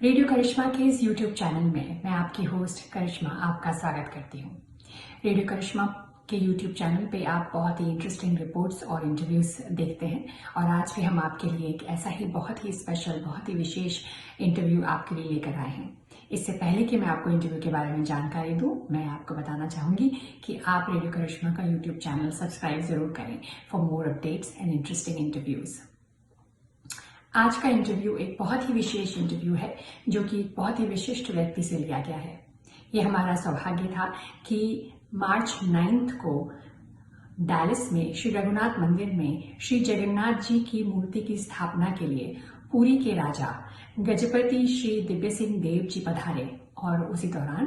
Radio करिश्मा के इस YouTube channel में मैं आपकी होस्ट करिश्मा आपका स्वागत करती हूँ। रेडियो करिश्मा के यूट्यूब चैनल पे आप बहुत ही इंटरेस्टिंग रिपोर्ट्स और इंटरव्यूज देखते हैं और आज भी हम आपके लिए एक ऐसा ही बहुत ही स्पेशल, बहुत ही विशेष इंटरव्यू आपके लिए लेकर आए हैं। इससे पहले कि मैं आपको इंटरव्यू के बारे में जानकारी दूं, मैं आपको बताना चाहूंगी कि आप रेडियो करिश्मा का यूट्यूब चैनल सब्सक्राइब जरूर करें for more updates and interesting interviews. आज का इंटरव्यू एक बहुत ही विशेष इंटरव्यू है जो कि एक बहुत ही विशिष्ट व्यक्ति से लिया गया है। ये हमारा सौभाग्य था कि मार्च 9 को डैलस में श्री रघुनाथ मंदिर में श्री जगन्नाथ जी की मूर्ति की स्थापना के लिए पुरी के राजा गजपति श्री दिव्यसिंह देव जी पधारे और उसी दौरान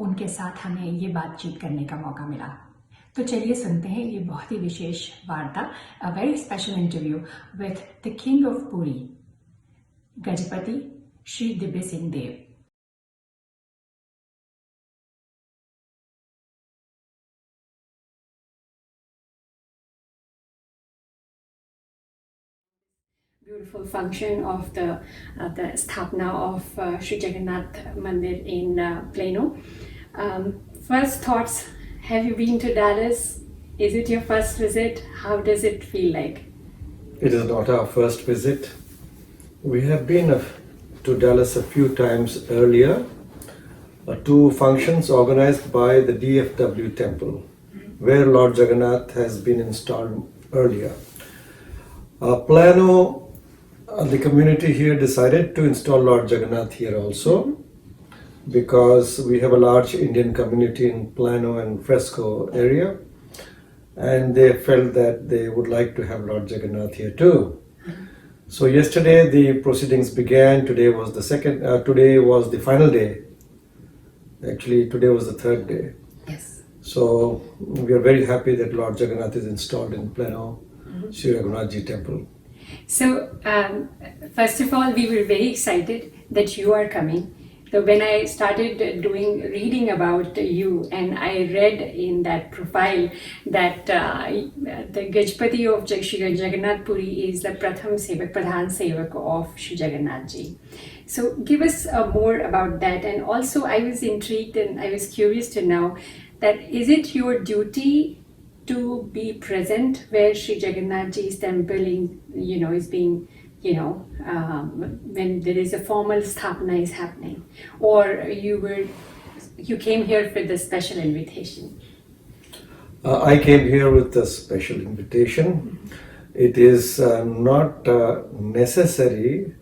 उनके साथ हमें ये बातचीत करने का मौका मिला। तो चलिए सुनते हैं ये बहुत ही विशेष वार्ता, a very special interview with the king of Puri, Gajapati Shri Dibyasingha Deb. Beautiful function of the sthapna of Shri Jagannath Mandir in Plano. First thoughts, have you been to Dallas? Is it your first visit? How does it feel like? It is not our first visit. We have been to Dallas a few times earlier to functions organized by the DFW temple, where Lord Jagannath has been installed earlier. Plano, the community here decided to install Lord Jagannath here also because we have a large Indian community in Plano and Fresco area, and they felt that they would like to have Lord Jagannath here too. So yesterday the proceedings began. Today was the final day. Actually, today was the third day. Yes. So we are very happy that Lord Jagannath is installed in Plano, Shri Raghunath Ji temple. So, first of all, we were very excited that you are coming. So when I started reading about you, and I read in that profile that the Gajapati of Shri Jagannath Puri is the Pradhan Sevak of Shri Jagannath Ji. So give us more about that. And also I was intrigued and I was curious to know that is it your duty to be present where Shri Jagannath Ji's temple is being, when there is a formal sthapana is happening, or you came here for the special invitation? I came here with a special invitation. It is not necessary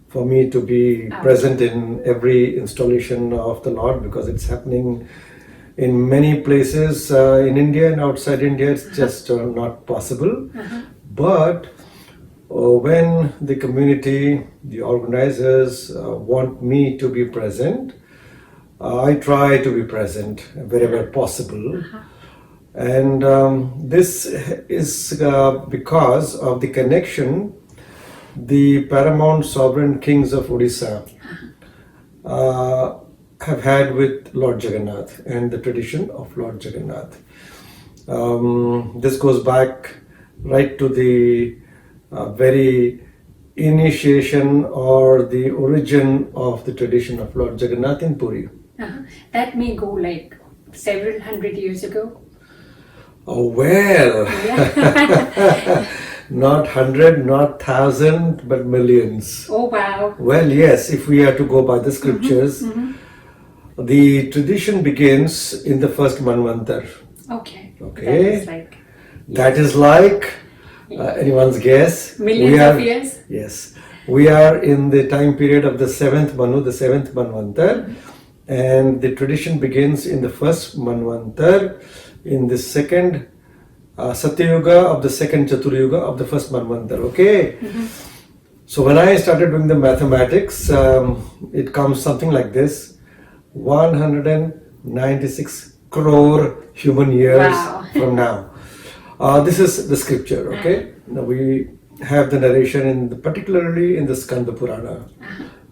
for me to be present in every installation of the Lord because it's happening in many places in India and outside India. It's just not possible. But when the community, the organizers want me to be present, I try to be present wherever possible. And this is because of the connection the paramount sovereign kings of Odisha have had with Lord Jagannath and the tradition of Lord Jagannath. This goes back right to the very initiation or the origin of the tradition of Lord Jagannath in Puri. That may go like several hundred years ago. Oh well, Yeah. Not 100, not 1,000, but millions. Oh wow. Well, yes, if we are to go by the scriptures, the tradition begins in the first Manvantar. Okay. Okay. That is like Anyone's guess? millions of years. Yes. We are in the time period of the seventh Manu, the seventh Manvantar, and the tradition begins in the first Manvantar, in the second Satyuga of the second Chaturyuga of the first Manvantar. Okay. So when I started doing the mathematics, it comes something like this: 196 crore human years from now. This is the scripture. Okay. Now we have the narration particularly in the Skanda Purana.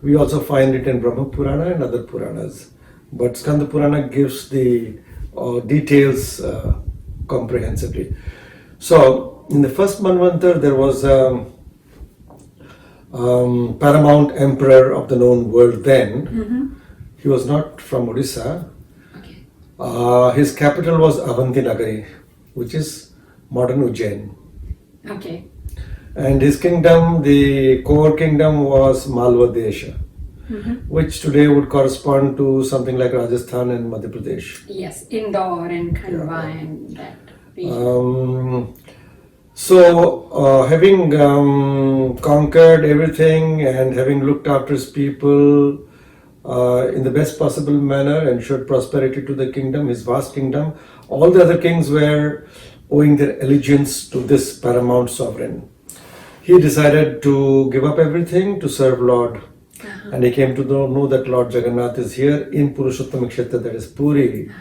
We also find it in Brahma Purana and other Puranas. But Skanda Purana gives the details comprehensively. So in the first Manvantar there was paramount emperor of the known world then. He was not from Odisha. Okay. His capital was Avanti Nagari, which is modern Ujjain. Okay. And his kingdom, the core kingdom, was Malwa Desha, which today would correspond to something like Rajasthan and Madhya Pradesh. Yes, Indore and Khandwa and that region. Having conquered everything and having looked after his people in the best possible manner, ensured prosperity to the kingdom, his vast kingdom, all the other kings were owing their allegiance to this paramount sovereign. He decided to give up everything to serve Lord. And he came to know that Lord Jagannath is here in Purushottam Kshetra, that is Puri.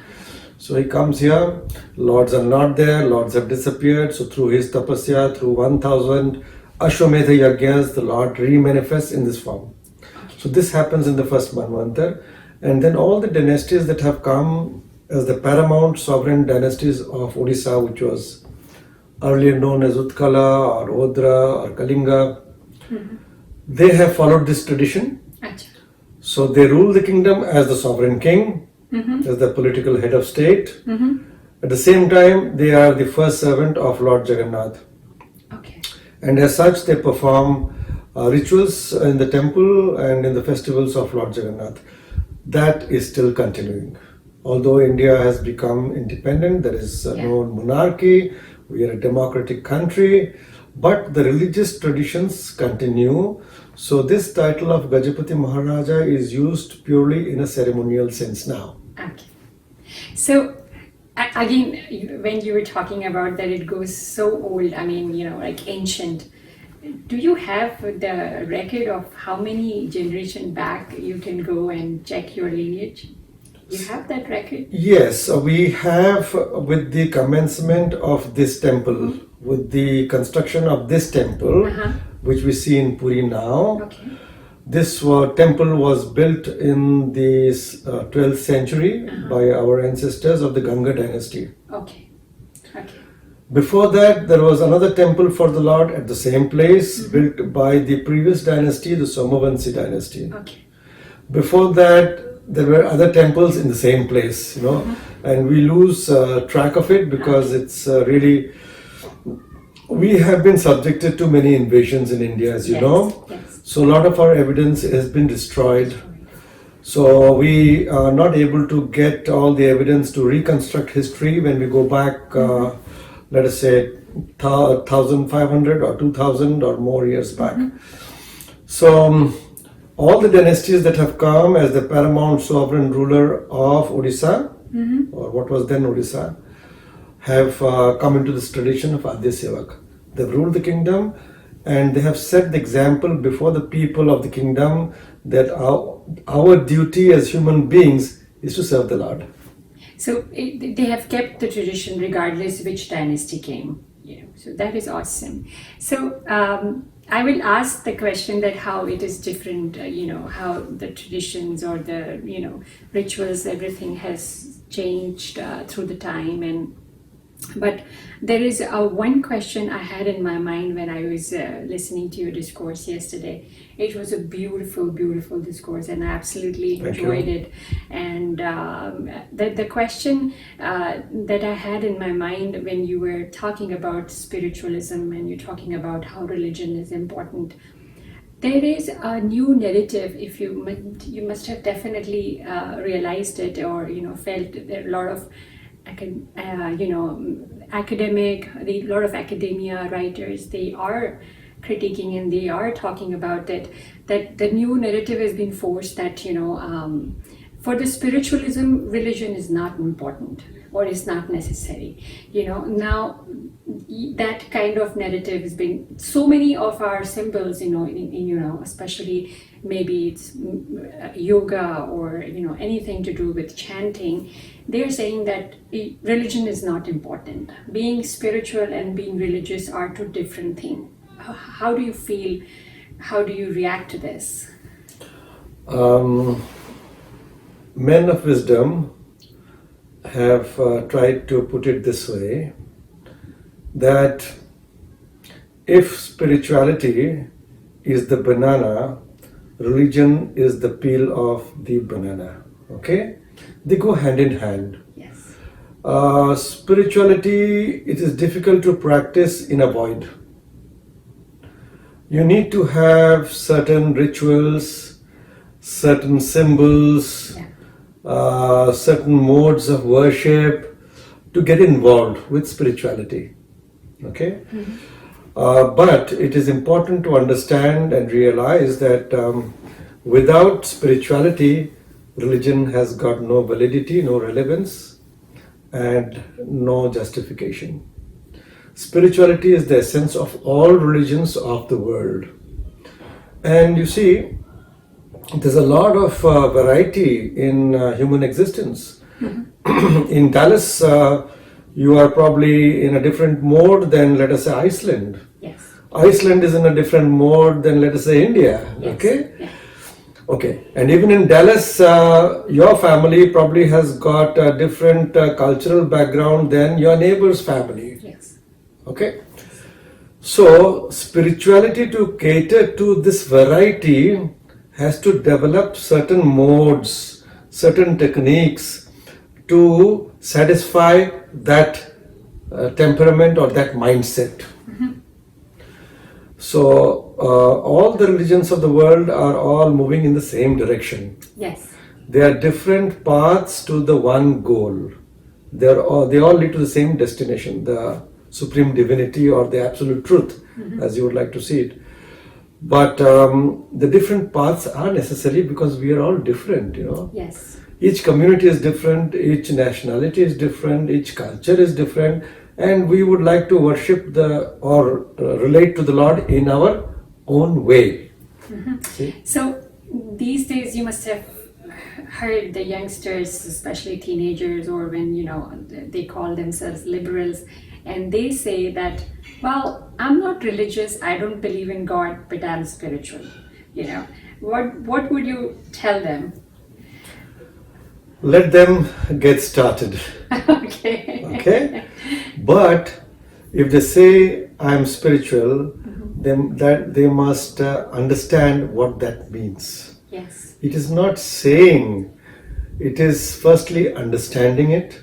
So he comes here, lords are not there, lords have disappeared. So through his tapasya, through 1000 Ashwamedha Yajnas, the Lord re-manifests in this form. So this happens in the first Manvantar. And then all the dynasties that have come as the paramount sovereign dynasties of Odisha, which was earlier known as Utkala or Odra or Kalinga, they have followed this tradition. So they rule the kingdom as the sovereign king, as the political head of state. At the same time, they are the first servant of Lord Jagannath. Okay. And as such, they perform rituals in the temple and in the festivals of Lord Jagannath. That is still continuing. Although India has become independent, there is no monarchy, we are a democratic country, but the religious traditions continue. So this title of Gajapati Maharaja is used purely in a ceremonial sense now. Okay. So again, when you were talking about that it goes so old, I mean, like ancient, do you have the record of how many generations back you can go and check your lineage? You have that record? Yes, we have with the commencement of this temple, with the construction of this temple, which we see in Puri now. Okay. This temple was built in the 12th century by our ancestors of the Ganga dynasty. Okay. Okay. Before that, there was another temple for the Lord at the same place, built by the previous dynasty, the Somavanshi dynasty. Okay. Before that, there were other temples in the same place, and we lose track of it because it's really, we have been subjected to many invasions in India, as you know. Yes. So a lot of our evidence has been destroyed. So we are not able to get all the evidence to reconstruct history when we go back, let us say, 1,500 or 2,000 or more years back. So all the dynasties that have come as the paramount sovereign ruler of Odisha, or what was then Odisha, have come into this tradition of Adya Sevak. They've ruled the kingdom and they have set the example before the people of the kingdom that our duty as human beings is to serve the Lord. So they have kept the tradition regardless which dynasty came. So that is awesome. So I will ask the question that how it is different, how the traditions or the, rituals, everything has changed through the time. But there is one question I had in my mind when I was listening to your discourse yesterday. It was a beautiful, beautiful discourse, and I absolutely enjoyed it. And the question that I had in my mind when you were talking about spiritualism and you're talking about how religion is important, there is a new narrative. If you must have definitely realized it or felt there are a lot of academic, a lot of academia writers, they are critiquing and they are talking about that the new narrative has been forced that for the spiritualism, religion is not important or is not necessary. Now that kind of narrative has been, so many of our symbols, especially maybe it's yoga or anything to do with chanting, they're saying that religion is not important. Being spiritual and being religious are two different things. How do you feel? How do you react to this? Men of wisdom have tried to put it this way, that if spirituality is the banana, religion is the peel of the banana. Okay? They go hand in hand. Yes. Spirituality, it is difficult to practice in a void. You need to have certain rituals, certain symbols, certain modes of worship to get involved with spirituality. Okay? But it is important to understand and realize that without spirituality, religion has got no validity, no relevance, and no justification. Spirituality is the essence of all religions of the world. And you see, there's a lot of variety in human existence. In Dallas, you are probably in a different mode than, let us say, Iceland. Yes. Iceland is in a different mode than, let us say, India. Yes. Okay? Yeah. Okay. And even in Dallas, your family probably has got a different cultural background than your neighbor's family. Yes. Okay? So, spirituality to cater to this variety has to develop certain modes, certain techniques to satisfy that temperament or that mindset. So, all the religions of the world are all moving in the same direction. Yes. They are different paths to the one goal. They all lead to the same destination, the supreme divinity or the absolute truth, as you would like to see it. But the different paths are necessary because we are all different, you know. Yes. Each community is different, each nationality is different, each culture is different, and we would like to worship or relate to the Lord in our own way. See? So these days you must have heard the youngsters, especially teenagers, or when they call themselves liberals, and they say that, well, I'm not religious, I don't believe in God, but I'm spiritual. What would you tell them? Let them get started. Okay. Okay? But if they say I'm spiritual, then that they must understand what that means. Yes. It is not saying, it is firstly understanding it,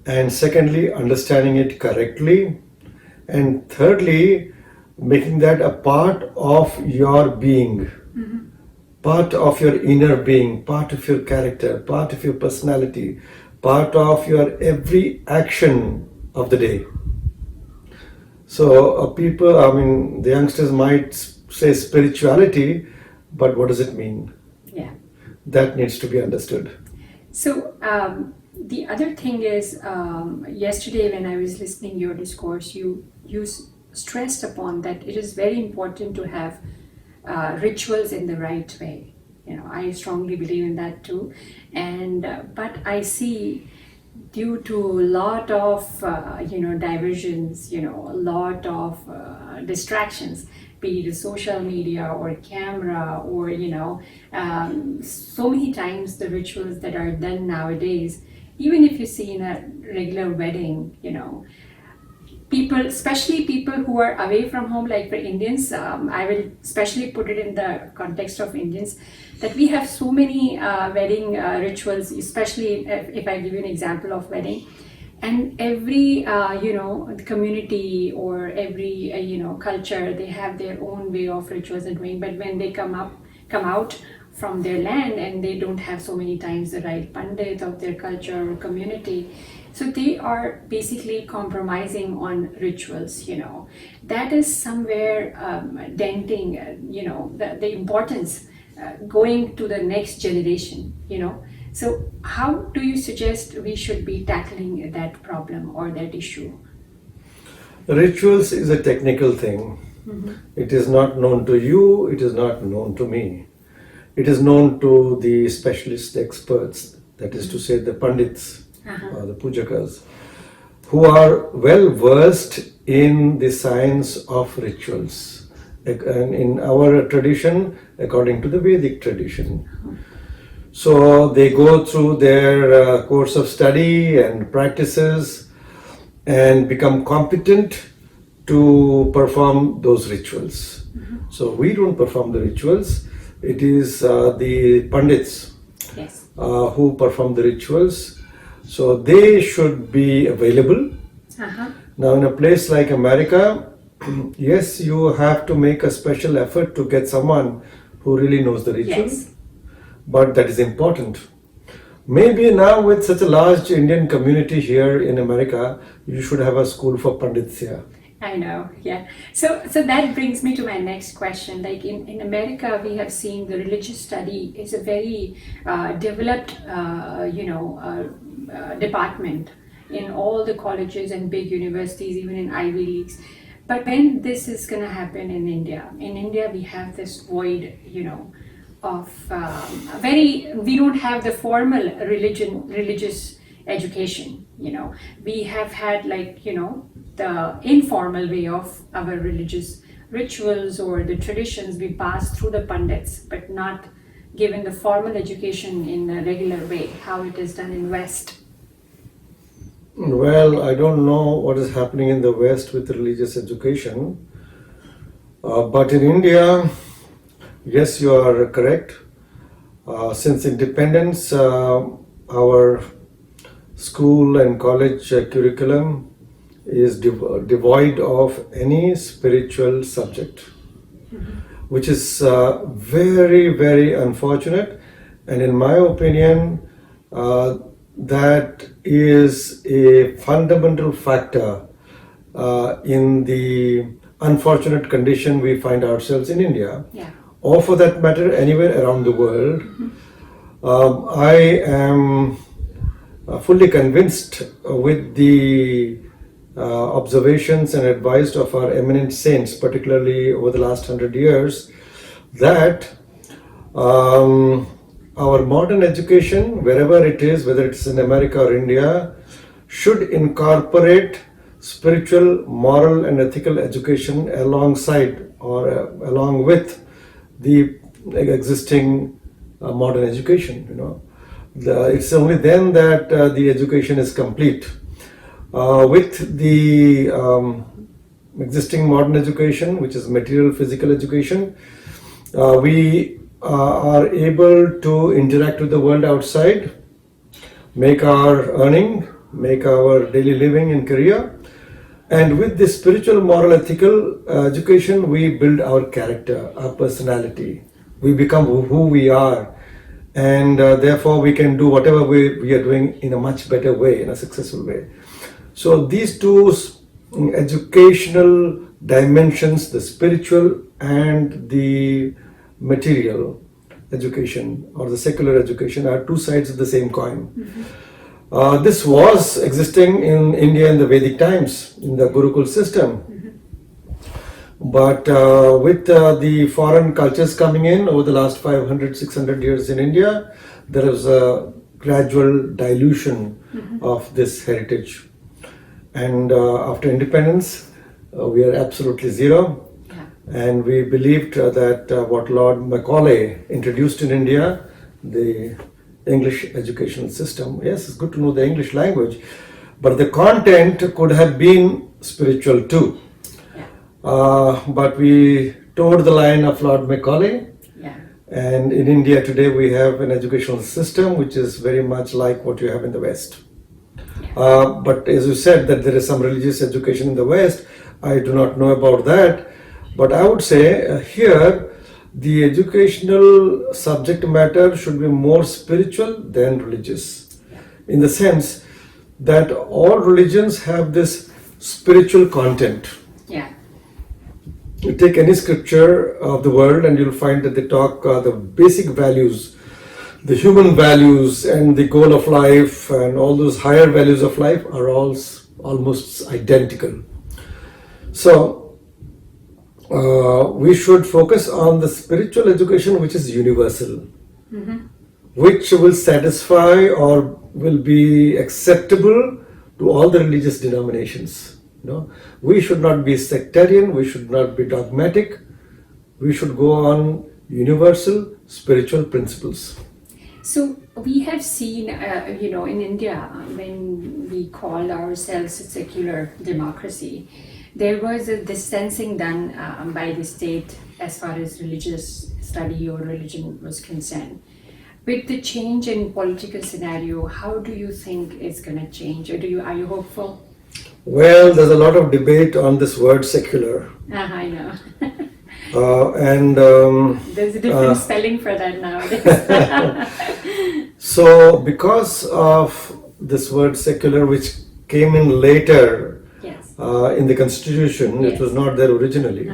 and secondly understanding it correctly, and thirdly making that a part of your being, part of your inner being, part of your character, part of your personality, part of your every action of the day. So the youngsters might say spirituality, but what does it mean? Yeah. That needs to be understood. So the other thing is, yesterday when I was listening your discourse, you stressed upon that it is very important to have rituals in the right way. I strongly believe in that too, and but I see, due to a lot of diversions, a lot of distractions, be it social media or camera or so many times the rituals that are done nowadays, even if you see in a regular wedding, people, especially people who are away from home, like for Indians, I will especially put it in the context of Indians, that we have so many wedding rituals, especially if I give you an example of wedding, and every community or every culture, they have their own way of rituals and doing. But when they come out from their land and they don't have so many times the right pundit of their culture or community, so they are basically compromising on rituals. That is somewhere denting the importance going to the next generation. So how do you suggest we should be tackling that problem or that issue? Rituals is a technical thing. It is not known to you, it is not known to me. It is known to the specialist experts, that is to say the pundits or the pujakas, who are well versed in the science of rituals. And in our tradition, according to the Vedic tradition. So they go through their course of study and practices and become competent to perform those rituals. So we don't perform the rituals. It is the pundits Yes. who perform the rituals. So they should be available. Now in a place like America, yes, you have to make a special effort to get someone who really knows the ritual. Yes. But that is important. Maybe now with such a large Indian community here in America, you should have a school for pundits here. I know, yeah. So that brings me to my next question. Like in America, we have seen the religious study is a very developed, department in all the colleges and big universities, even in Ivy Leagues. But when this is going to happen in India we have this void, of we don't have the formal religious education. We have had the informal way of our religious rituals or the traditions we pass through the pundits, but not given the formal education in a regular way, how it is done in West. Well, I don't know what is happening in the West with religious education, but in India, yes, you are correct. Since independence, our school and college curriculum is devoid of any spiritual subject, which is very, very unfortunate. And in my opinion, that is a fundamental factor in the unfortunate condition we find ourselves in India, or for that matter anywhere around the world. I am fully convinced with the observations and advice of our eminent saints, particularly over the last 100 years, that our modern education, wherever it is, whether it's in America or India, should incorporate spiritual, moral and ethical education alongside or along with the existing modern education. It's only then that the education is complete. With the existing modern education, which is material physical education, we are able to interact with the world outside, make our earning, make our daily living and career. And with this spiritual, moral, ethical education, we build our character, our personality. We become who we are. And therefore, we can do whatever we are doing in a much better way, in a successful way. So these two educational dimensions, the spiritual and the material education or the secular education, are two sides of the same coin. This was existing in India in the Vedic times, in the Gurukul system. But with the foreign cultures coming in over the last 500, 600 years in India, there is a gradual dilution of this heritage. And after independence, we are absolutely zero. And we believed that what Lord Macaulay introduced in India, the English educational system, yes, it's good to know the English language, but the content could have been spiritual too. But we towed the line of Lord Macaulay. And in India today we have an educational system which is very much like what you have in the West. But as you said that there is some religious education in the West, I do not know about that. But I would say here the educational subject matter should be more spiritual than religious, in the sense that all religions have this spiritual content. You take any scripture of the world and you'll find that they talk the basic values, the human values and the goal of life and all those higher values of life are all almost identical. So we should focus on the spiritual education which is universal, which will satisfy or will be acceptable to all the religious denominations. We should not be sectarian, we should not be dogmatic, we should go on universal spiritual principles. So we have seen, in India, when we call ourselves a secular democracy, there was a distancing done by the state as far as religious study or religion was concerned. With the change in political scenario, how do you think it's going to change, or are you hopeful? Well, there's a lot of debate on this word secular. I know. There's a different spelling for that nowadays. So, because of this word secular, which came in later in the constitution, it was not there originally.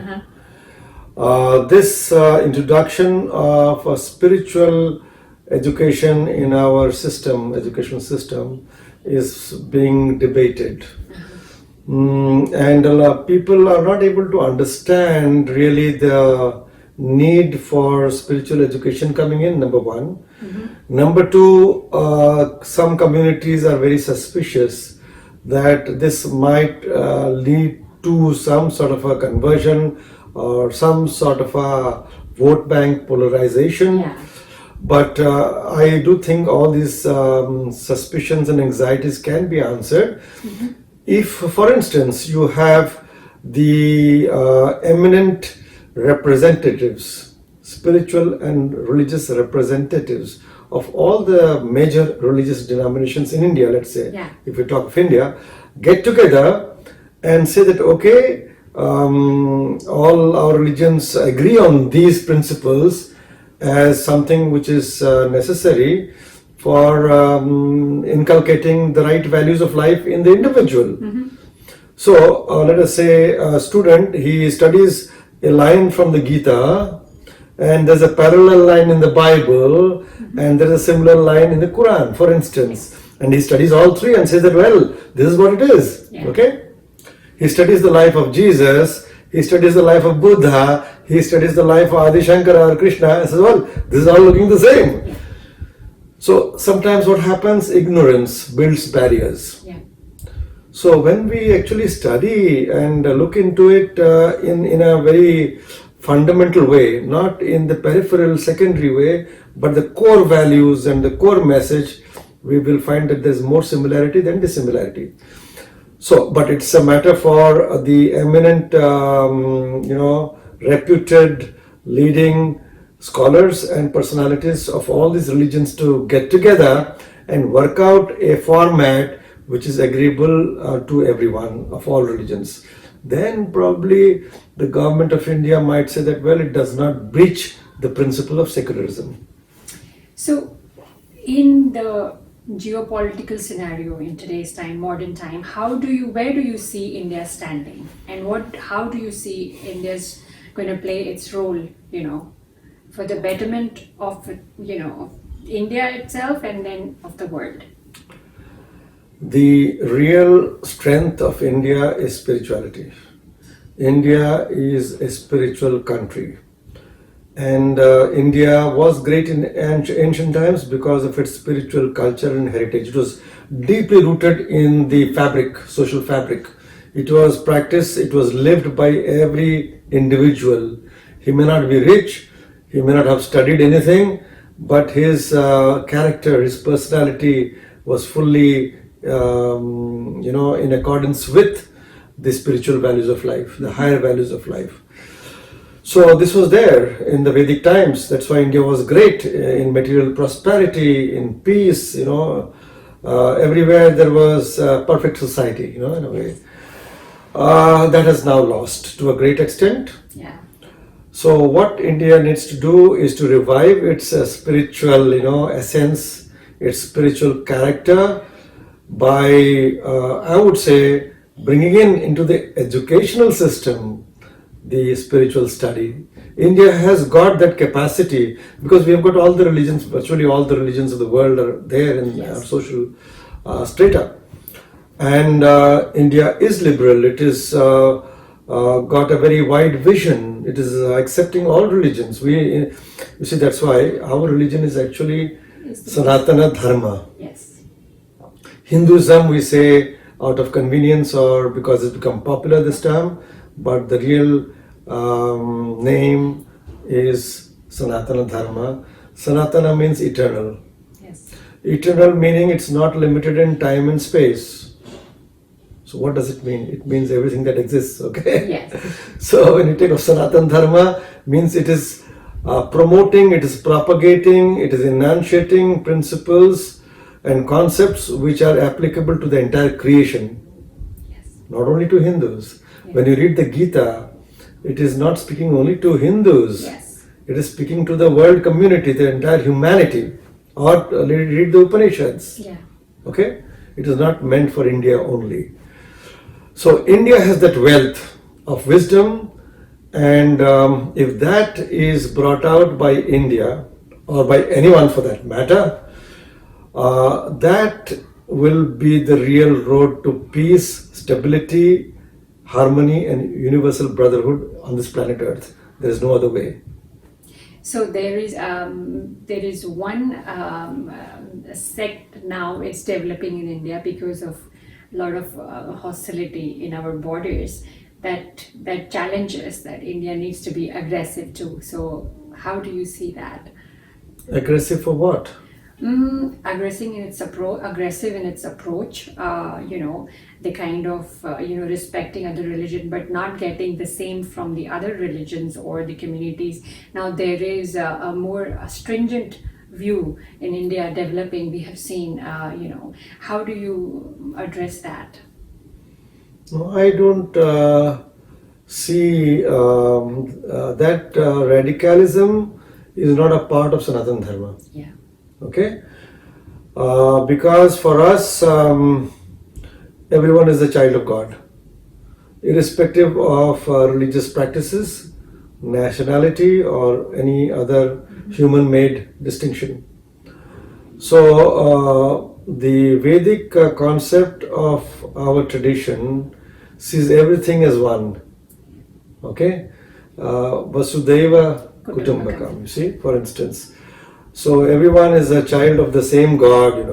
This introduction of a spiritual education in our education system, is being debated. And a lot of people are not able to understand really the need for spiritual education coming in, number one. Number two, some communities are very suspicious that this might lead to some sort of a conversion or some sort of a vote bank polarization. But I do think all these suspicions and anxieties can be answered. If, for instance, you have the eminent representatives, spiritual and religious representatives of all the major religious denominations in India, let's say, if we talk of India, get together and say that, okay, all our religions agree on these principles as something which is necessary for inculcating the right values of life in the individual. So let us say a student, he studies a line from the Gita, and there's a parallel line in the Bible, and there's a similar line in the Quran, for instance, and he studies all three and says that, well, this is what it is. Okay, he studies the life of Jesus, he studies the life of Buddha, he studies the life of Adi Shankara or Krishna, and says, well, this is all looking the same. So sometimes what happens, ignorance builds barriers. So when we actually study and look into it in a very fundamental way, not in the peripheral secondary way, but the core values and the core message, we will find that there's more similarity than dissimilarity. So, but it's a matter for the eminent, reputed, leading scholars and personalities of all these religions to get together and work out a format which is agreeable to everyone of all religions. Then probably the government of India might say that, well, it does not breach the principle of secularism. So, in the geopolitical scenario in today's time, modern time, where do you see India standing, and how do you see India's going to play its role, for the betterment of, of India itself and then of the world? The real strength of India is spirituality. India is a spiritual country. And India was great in ancient times because of its spiritual culture and heritage. It was deeply rooted in the fabric, social fabric. It was practiced, it was lived by every individual. He may not be rich, he may not have studied anything, but his character, his personality was fully, in accordance with the spiritual values of life, the higher values of life. So this was there in the Vedic times. That's why India was great in material prosperity, in peace, everywhere there was perfect society, in a way. That has now lost to a great extent. So what India needs to do is to revive its spiritual, essence, its spiritual character by, I would say, bringing into the educational system the spiritual study. India has got that capacity because we have got all the religions, virtually all the religions of the world are there in our social strata. And India is liberal, it is got a very wide vision, it is accepting all religions. You see, that's why our religion is actually Sanatana Dharma. Hinduism, we say out of convenience or because it's become popular this time, but the real name is Sanatana Dharma. Sanatana means eternal. Eternal meaning it's not limited in time and space. So what does it mean? It means everything that exists, okay? Yes. So when you take of Sanatana Dharma, means it is promoting, it is propagating, it is enunciating principles and concepts which are applicable to the entire creation, Yes. not only to Hindus. Yes. When you read the Gita, it is not speaking only to Hindus. Yes. It is speaking to the world community, the entire humanity. Or read the Upanishads. Yeah. Okay? It is not meant for India only. So India has that wealth of wisdom, and if that is brought out by India, or by anyone for that matter, that will be the real road to peace, stability, harmony and universal brotherhood on this planet Earth. There is no other way. So there is one sect now it's developing in India because of a lot of hostility in our borders that challenges that India needs to be aggressive too. So how do you see that? Aggressive for what? Aggressive in its approach, the kind of respecting other religion but not getting the same from the other religions or the communities. Now there is a more stringent view in India developing. We have seen, how do you address that? No, I don't see that radicalism is not a part of Sanatana Dharma. Yeah. Okay? Because for us, everyone is a child of God, irrespective of religious practices, nationality, or any other human-made distinction. So, the Vedic concept of our tradition sees everything as one. Okay? Vasudhaiva Kutumbakam, you see, for instance. So everyone is a child of the same God,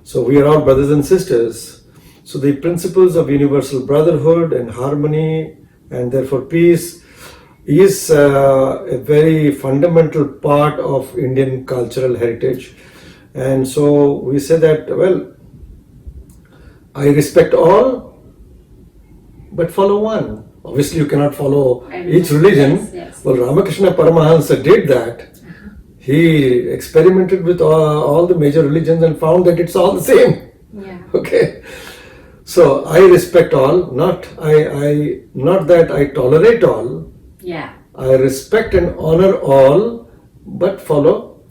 So we are all brothers and sisters. So the principles of universal brotherhood and harmony and therefore peace is a very fundamental part of Indian cultural heritage. And so we say that, well, I respect all, but follow one. Obviously you cannot follow each religion. Yes. Well, Ramakrishna Paramahansa did that. He experimented with all the major religions and found that it's all the same. Yeah. Okay. So I respect all, not that I tolerate all. Yeah. I respect and honor all, but follow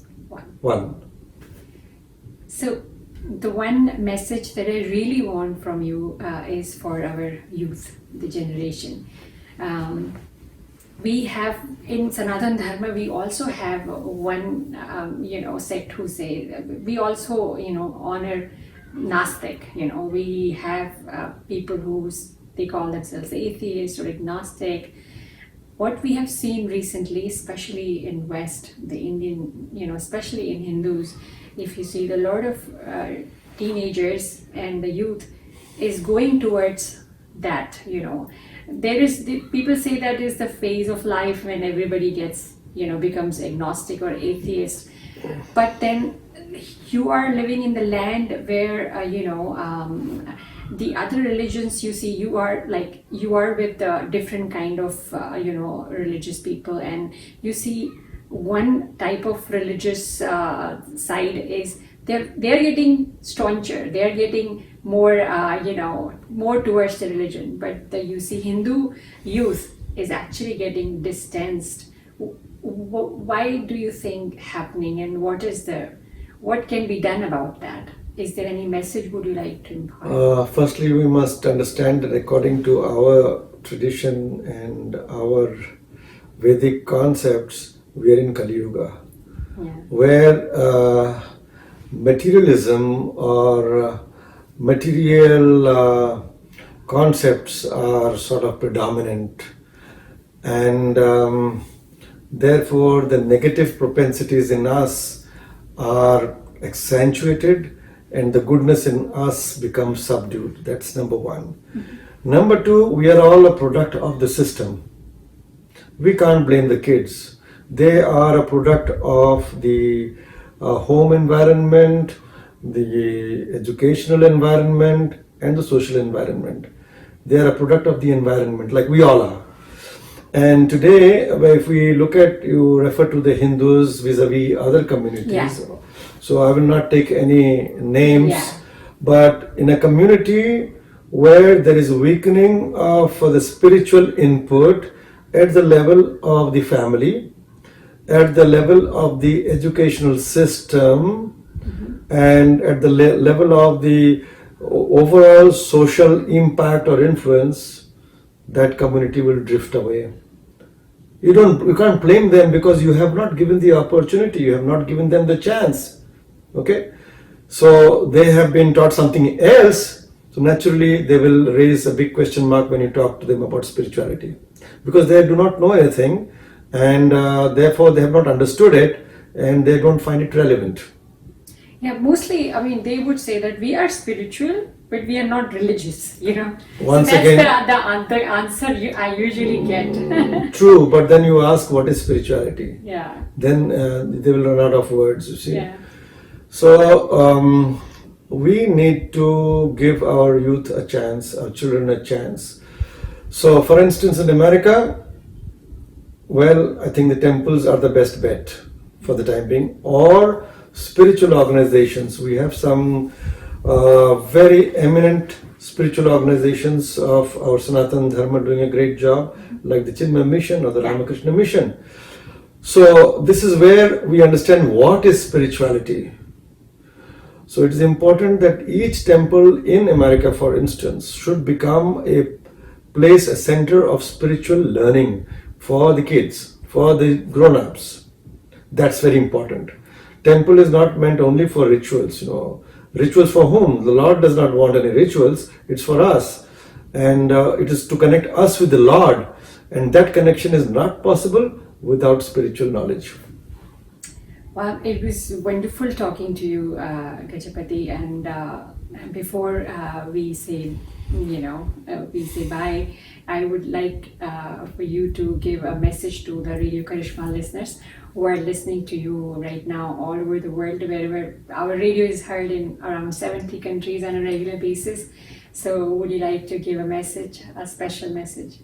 one. So the one message that I really want from you is for our youth, the generation. We have in Sanatana Dharma, we also have one, sect who say, we also, honor Nastic. We have people who they call themselves atheists or agnostic. What we have seen recently, especially in West, the Indian, especially in Hindus, if you see a lot of teenagers and the youth is going towards that, There is, people say that is the phase of life when everybody gets, becomes agnostic or atheist. But then you are living in the land where, the other religions you see, you are with the different kind of, religious people, and you see one type of religious side is they're getting stauncher, they're getting more, more towards the religion. But you see Hindu youth is actually getting distanced. Why do you think happening, and what can be done about that? Is there any message would you like to impart? Firstly, we must understand that according to our tradition and our Vedic concepts, we are in Kali Yuga, where materialism or material concepts are sort of predominant, and therefore the negative propensities in us are accentuated and the goodness in us becomes subdued. That's number one. Number two, we are all a product of the system. We can't blame the kids. They are a product of the home environment, the educational environment, and the social environment. They are a product of the environment, like we all are. And today, if we look at, you refer to the Hindus vis-a-vis other communities. Yeah. So I will not take any names, Yeah. but in a community where there is weakening for the spiritual input at the level of the family, at the level of the educational system, and at the level of the overall social impact or influence, that community will drift away. You can't blame them because you have not given the opportunity, you have not given them the chance. Okay? So they have been taught something else, so naturally they will raise a big question mark when you talk to them about spirituality, because they do not know anything, and therefore they have not understood it, and they don't find it relevant. Yeah, mostly, I mean, they would say that we are spiritual, but we are not religious, you know. Once so that's again, the answer I usually get. True, but then you ask what is spirituality, Yeah. then they will run out of words, you see. Yeah. So we need to give our youth a chance, our children a chance. So for instance, in America, well, I think the temples are the best bet for the time being, or spiritual organizations. We have some very eminent spiritual organizations of our Sanatan Dharma doing a great job, like the Chinmay Mission or the Ramakrishna Mission. So this is where we understand what is spirituality. So it is important that each temple in America, for instance, should become a place, a center of spiritual learning for the kids, for the grown-ups. That's very important. Temple is not meant only for rituals, you know. Rituals for whom? The Lord does not want any rituals. It's for us. And it is to connect us with the Lord. And that connection is not possible without spiritual knowledge. Well, it was wonderful talking to you, Gajapati. And before we say, we say bye, I would like for you to give a message to the Radio Karishma listeners who are listening to you right now all over the world, wherever our radio is heard in around 70 countries on a regular basis. So would you like to give a message, a special message?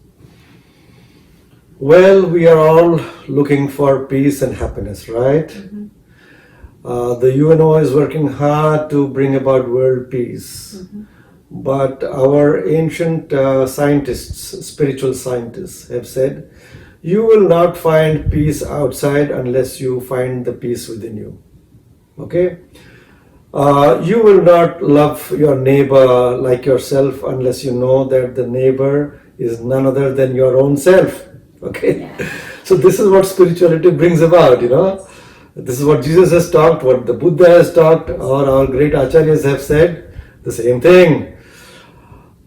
Well, we are all looking for peace and happiness, right? Mm-hmm. The UNO is working hard to bring about world peace. Mm-hmm. But our ancient scientists, spiritual scientists, have said, you will not find peace outside unless you find the peace within you. Okay? You will not love your neighbor like yourself unless you know that the neighbor is none other than your own self. Okay? Yeah. So this is what spirituality brings about, you know. This is what Jesus has taught, what the Buddha has taught, or our great acharyas have said, the same thing.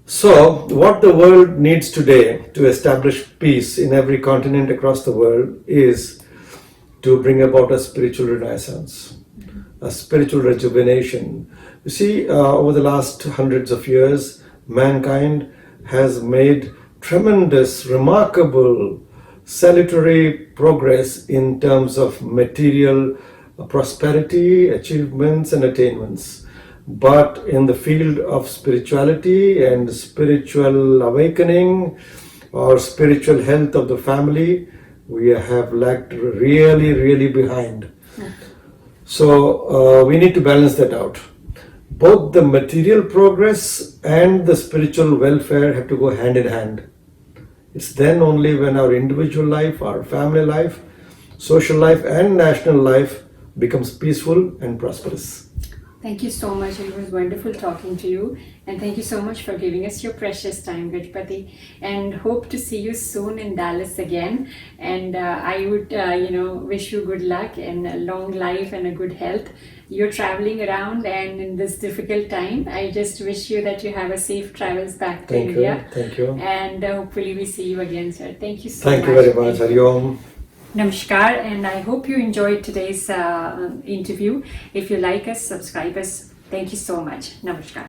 So, what the world needs today to establish peace in every continent across the world is to bring about a spiritual renaissance, a spiritual rejuvenation. You see, over the last hundreds of years, mankind has made tremendous, remarkable, salutary progress in terms of material prosperity, achievements, and attainments. But in the field of spirituality and spiritual awakening or spiritual health of the family, we have lagged really, really behind. So we need to balance that out. Both the material progress and the spiritual welfare have to go hand in hand. It's then only when our individual life, our family life, social life, and national life becomes peaceful and prosperous. Thank you so much. It was wonderful talking to you, and thank you so much for giving us your precious time, Gajapati, and hope to see you soon in Dallas again. And I would, wish you good luck and a long life and a good health. You're traveling around, and in this difficult time, I just wish you that you have a safe travels back to India. Thank you. And hopefully we see you again, sir. Thank you so much. Thank you very much. Hari Om. Namaskar, and I hope you enjoyed today's interview. If you like us, subscribe us. Thank you so much. Namaskar.